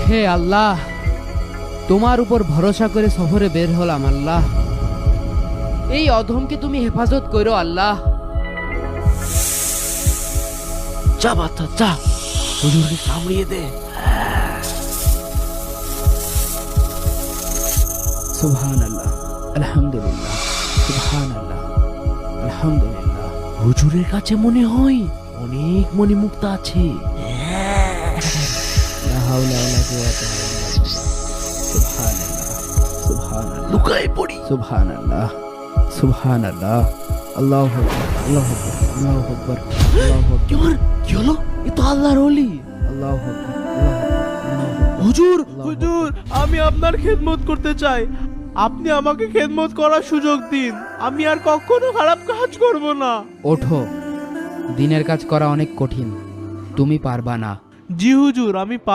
হে আল্লাহ, তোমার উপর ভরসা করে সফরে বের হলাম আল্লাহ। এই অধমকে তুমি হেফাজত করো আল্লাহ। যা বাচ্চা যা, হুজুরকে কামড়িয়ে দে। সুবহানাল্লাহ, আলহামদুলিল্লাহ, সুবহানাল্লাহ, আলহামদুলিল্লাহ। হুজুরের কাছে মনে হয় অনেক মণিমুক্তা আছে। লা হাওলা ওয়ালা কুওয়াতা ইল্লা বিল্লাহ। সুবহানাল্লাহ, সুবহানাল্লাহ, লুকায় পড়ি। সুবহানাল্লাহ, সুবহানাল্লাহ। আল্লাহু আকবার, আল্লাহু আকবার, আল্লাহু আকবার, আল্লাহু আকবার, কি হলো? এ তো আল্লাহর ওলি। আল্লাহু আকবার, আল্লাহু আকবার, আল্লাহু আকবার। হুজুর হুজুর, আমি আপনার খেদমত করতে চাই। আপনি আমাকে খেদমত করার সুযোগ দিন। আমি আর কখনো খারাপ কাজ করব না। ওঠো, দিনের কাজ করা অনেক কঠিন, তুমি পারবা না। জি হুজুর, আমি